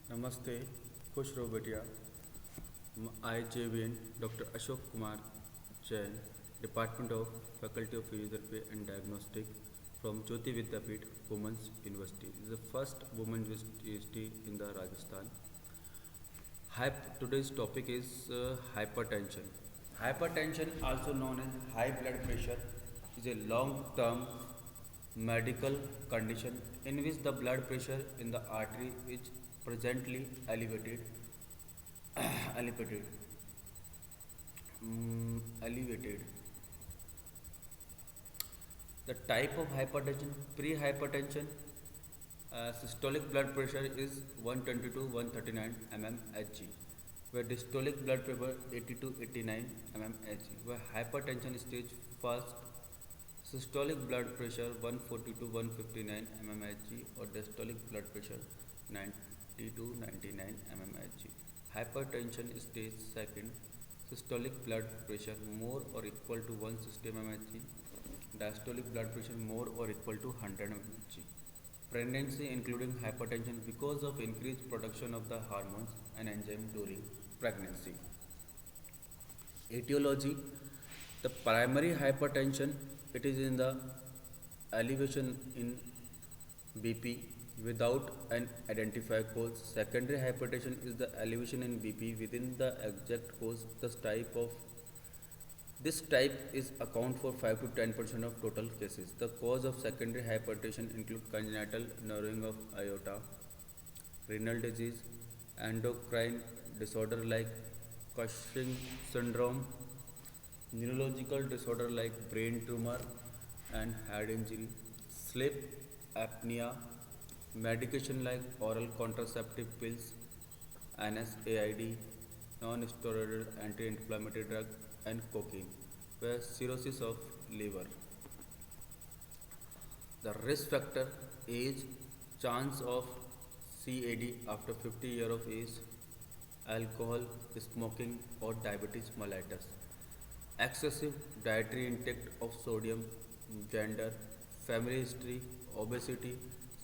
नमस्ते, खुश रहो बेटिया। आई JVN doctor Ashok Kumar Jain, department of faculty of physiotherapy and diagnostic from Jyoti Vidyapeeth Women's University. It is the first women's university in the Rajasthan. Today's topic is hypertension. Hypertension, also known as high blood pressure, is a long-term medical condition in which the blood pressure in the artery is presently elevated, elevated. The type of hypertension, pre-hypertension, systolic blood pressure is 120 to 139 mmHg, where systolic blood pressure 80 to 89 mmHg, where hypertension stage first, systolic blood pressure 140 to 159 mmHg or diastolic blood pressure 90 to 99 mmHg. Hypertension stage second, systolic blood pressure more or equal to 160 mmHg, diastolic blood pressure more or equal to 100 mmHg. Pregnancy including hypertension because of increased production of the hormones and enzyme during pregnancy. Etiology, the primary hypertension, it is in the elevation in BP without an identified cause. Secondary hypertension is the elevation in BP within the exact cause. This type is account for 5 to 10% of total cases. The cause of secondary hypertension include congenital narrowing of aorta, renal disease, endocrine disorder like Cushing syndrome, neurological disorder like brain tumor and head injury, sleep apnea, medication like oral contraceptive pills, NSAID, non-steroidal anti-inflammatory drug, and cocaine, where cirrhosis of liver. The risk factor: age, chance of CAD after 50 years of age, alcohol, smoking, or diabetes mellitus, excessive dietary intake of sodium, gender, family history, obesity,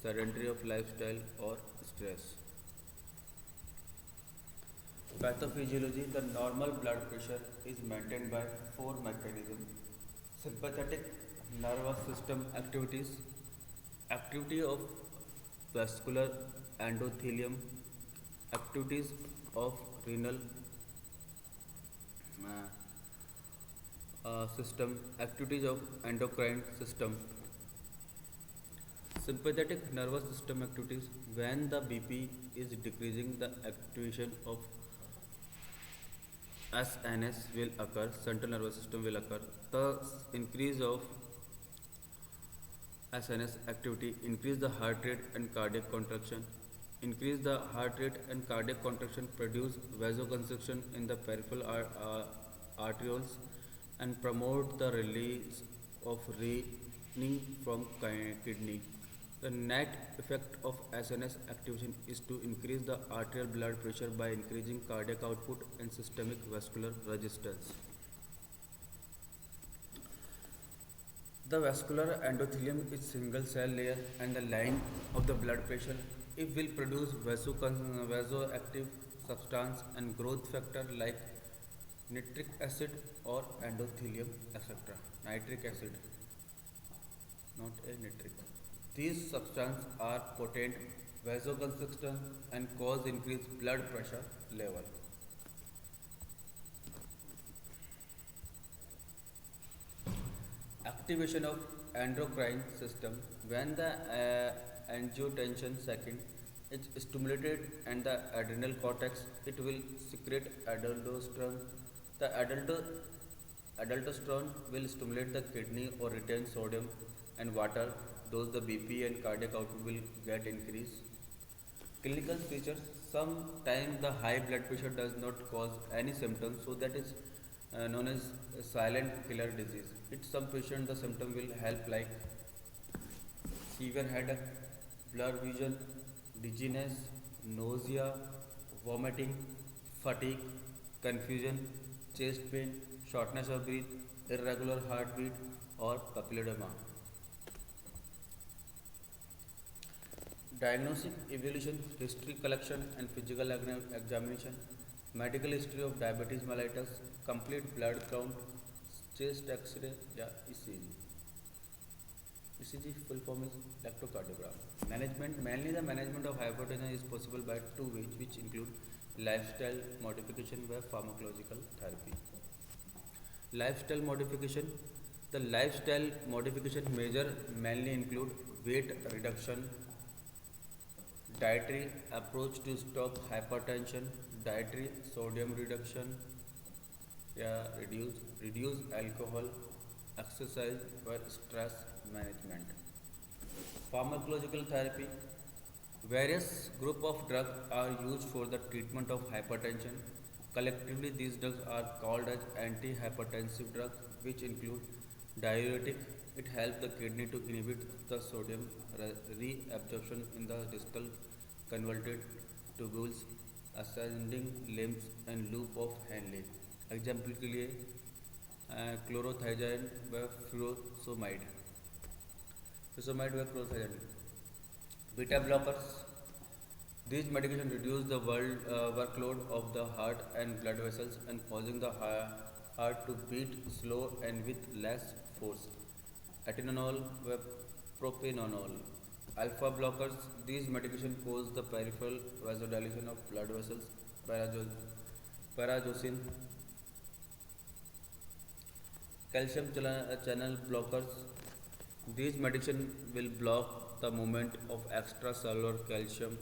sedentary of lifestyle, or stress. Pathophysiology, the normal blood pressure is maintained by four mechanisms: sympathetic nervous system activities, activity of vascular endothelium, activities of renal system, activities of endocrine system. Sympathetic nervous system activities, when the BP is decreasing, the activation of SNS will occur, central nervous system will occur. The increase of SNS activity increase the heart rate and cardiac contraction. Increase the heart rate and cardiac contraction produce vasoconstriction in the peripheral arterioles and promote the release of renin from kidney. The net effect of SNS activation is to increase the arterial blood pressure by increasing cardiac output and systemic vascular resistance. The vascular endothelium is single cell layer and the line of the blood pressure. It will produce vasoactive substance and growth factor like nitric acid or endothelium, etc. Nitric acid, not a nitric. These substances are potent vasoconstrictors and cause increased blood pressure level. Activation of endocrine system, when the angiotensin second is stimulated and the adrenal cortex, it will secrete aldosterone. The aldosterone will stimulate the kidney or retain sodium and water, thus the BP and cardiac output will get increased. Clinical features, sometimes the high blood pressure does not cause any symptoms, so that is known as silent killer disease. In some patients the symptom will help like severe headache, blurred vision, dizziness, nausea, vomiting, fatigue, confusion, chest pain, shortness of breath, irregular heartbeat, or papilledema. Diagnostic evaluation, history collection and physical examination, medical history of diabetes mellitus, complete blood count, chest X-ray या ECG. ECG full form is electrocardiogram. Management, mainly the management of hypertension is possible by two ways, which include lifestyle modification by pharmacological therapy. Lifestyle modification. The lifestyle modification measure mainly include weight reduction, dietary approach to stop hypertension, dietary sodium reduction, yeah, reduce alcohol, exercise for stress management. Pharmacological therapy. Various group of drugs are used for the treatment of hypertension. Collectively, these drugs are called as antihypertensive drugs, which include diuretic. It helps the kidney to inhibit the sodium reabsorption in the distal convoluted tubules, ascending limbs and loop of Henle. Example के लिए क्लोरोथाइजाइन व फ्यूरोसोमाइड फ्यूरोसोमाइड व क्लोरोथाइजाइन. Beta blockers. These medications reduce the workload of the heart and blood vessels and causing the heart to beat slow and with less force. Atenolol व propranolol. Alpha blockers. These medications cause the peripheral vasodilation of blood vessels. Parajosin. Calcium channel blockers. These medications will block the movement of extracellular calcium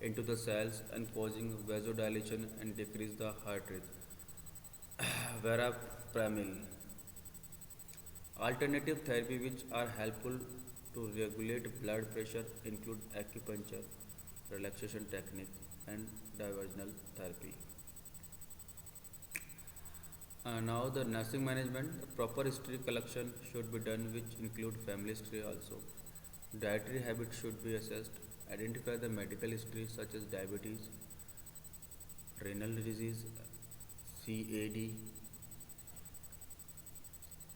into the cells and causing vasodilation and decrease the heart rate. Verapamil. Alternative therapy which are helpful to regulate blood pressure include acupuncture, relaxation technique and diversional therapy. Now the nursing management. The proper history collection should be done, which include family history also. Dietary habits should be assessed. Identify the medical history such as diabetes, renal disease, CAD.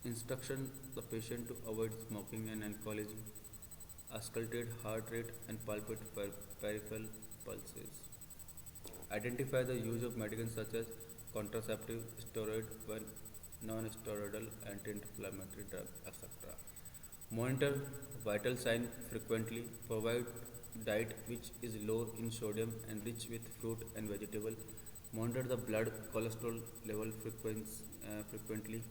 Instruction the patient to avoid smoking and alcoholism. Auscultate heart rate and palpate peripheral pulses. Identify the use of medicines such as contraceptive, steroid, non-steroidal, anti-inflammatory drug, etc. Monitor vital signs frequently. Provide diet which is low in sodium and rich with fruit and vegetable. Monitor the blood cholesterol level frequently.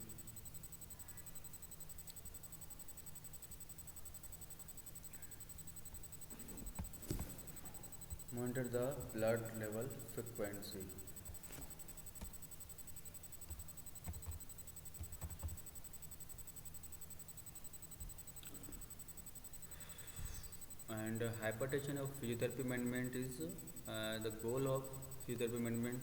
Monitor the blood level frequency. And hypertension of physiotherapy management is the goal of physiotherapy management.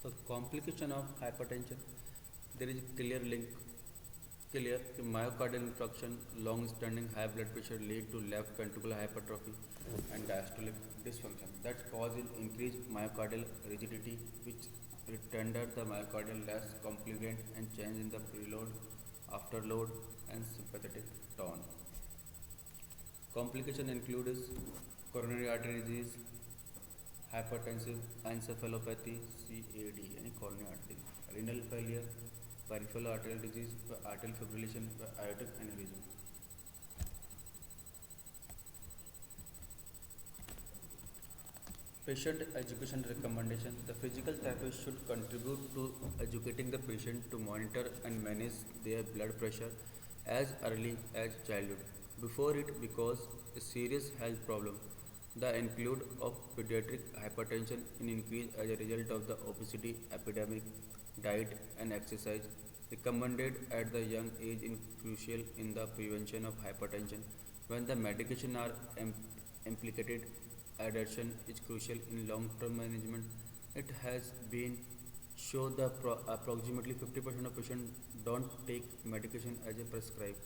So complication of hypertension, there is a clear link. Clear myocardial infarction, long-standing high blood pressure lead to left ventricular hypertrophy and diastolic dysfunction. That causes increased myocardial rigidity, which render the myocardial less compliant and change in the preload, afterload, and sympathetic tone. Complication include is coronary artery disease, hypertensive encephalopathy, CAD, any coronary artery, renal failure, peripheral arterial disease, arterial fibrillation, aortic aneurysm. Patient education recommendation. The physical therapist should contribute to educating the patient to monitor and manage their blood pressure as early as childhood before it becomes a serious health problem. The include of pediatric hypertension in increase as a result of the obesity epidemic, diet and exercise, recommended at the young age is crucial in the prevention of hypertension. When the medication are implicated, adherence is crucial in long-term management. It has been shown that approximately 50% of patients don't take medication as a prescribed.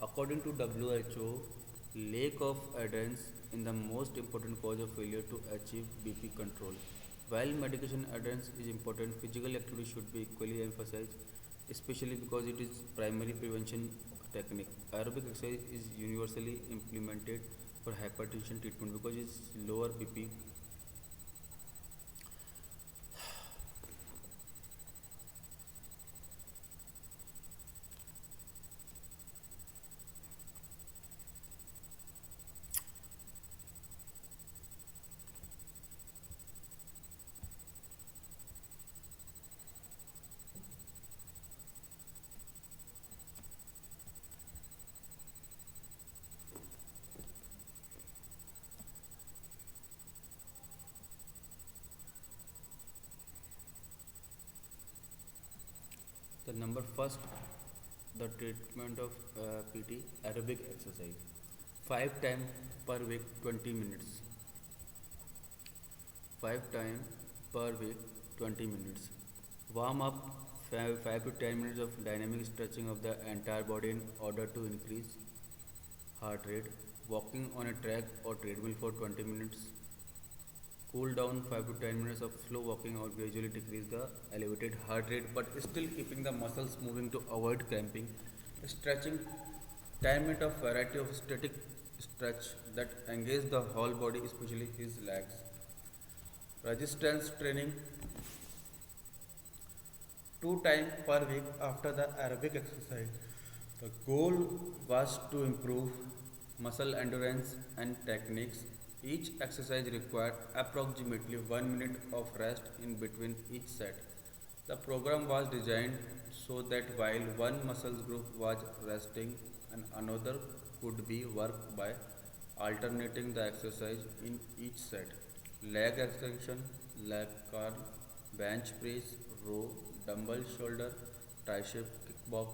According to WHO, lack of adherence is the most important cause of failure to achieve BP control. While medication adherence is important, physical activity should be equally emphasized, especially because it is primary prevention technique. Aerobic exercise is universally implemented for hypertension treatment because it's lower BP. The number first, the treatment of PT aerobic exercise. 5 times per week, 20 minutes. 5 times per week, 20 minutes. Warm up 5 to 10 minutes of dynamic stretching of the entire body in order to increase heart rate. Walking on a track or treadmill for 20 minutes. Cool down 5 to 10 minutes of slow walking or gradually decrease the elevated heart rate but still keeping the muscles moving to avoid cramping. Stretching 10 minutes of variety of static stretch that engage the whole body, especially his legs. Resistance training 2 times per week after the aerobic exercise. The goal was to improve muscle endurance and techniques. Each exercise required approximately 1 minute of rest in between each set. The program was designed so that while one muscle group was resting and another could be worked by alternating the exercise in each set. Leg extension, leg curl, bench press, row, dumbbell shoulder, tricep kickback,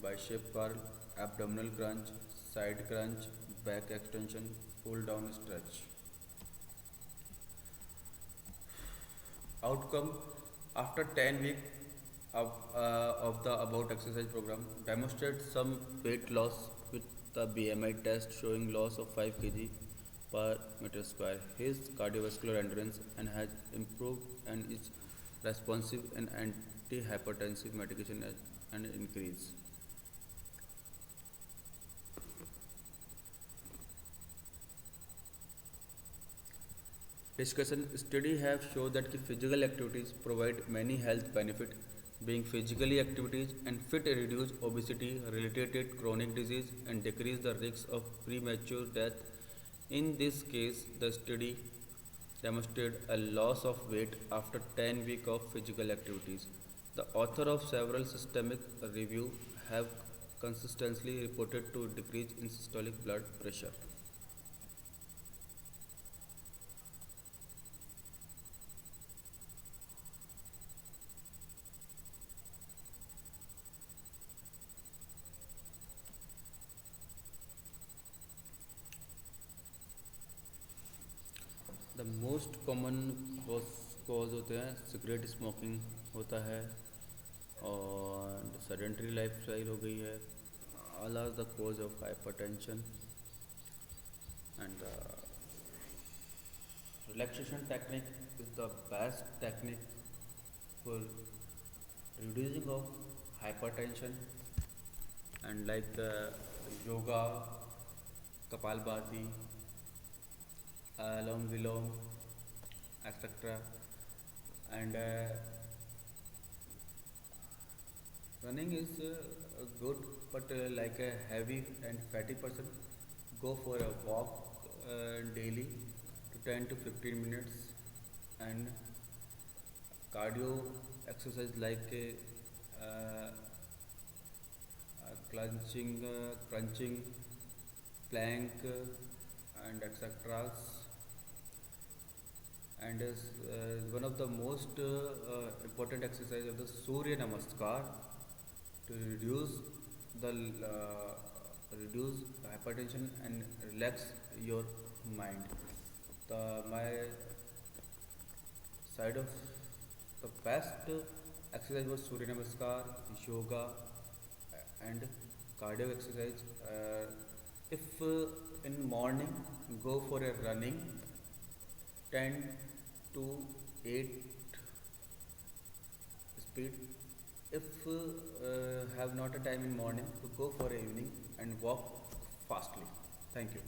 bicep curl, abdominal crunch, side crunch, back extension, pull down stretch. Outcome after 10 weeks of the about exercise program demonstrate some weight loss with the BMI test showing loss of 5 kg per meter square. His cardiovascular endurance and has improved and is responsive in antihypertensive medication and increase. Discussion study have shown that physical activities provide many health benefits. Being physically activities and fit reduce obesity, related chronic disease, and decrease the risk of premature death. In this case, the study demonstrated a loss of weight after 10 weeks of physical activities. The author of several systemic reviews have consistently reported to decrease in systolic blood pressure. The most common cause होते हैं cigarette smoking होता है और sedentary life style हो गई है. All are the cause of hypertension and relaxation technique is the best technique for reducing of hypertension and like yoga, kapalbhati, alom vilom, etc. And running is good, but like a heavy and fatty person, go for a walk daily to 10 to 15 minutes, and cardio exercise like crunching, plank, and etc. And one of the most important exercise of the Surya Namaskar. to the reduce hypertension and relax your mind. My side of the best exercise was Surya Namaskar, yoga, and cardio exercise. If in morning, go for a running 10 to 8 speed. If have not a time in morning, to go for evening and walk fastly. Thank you.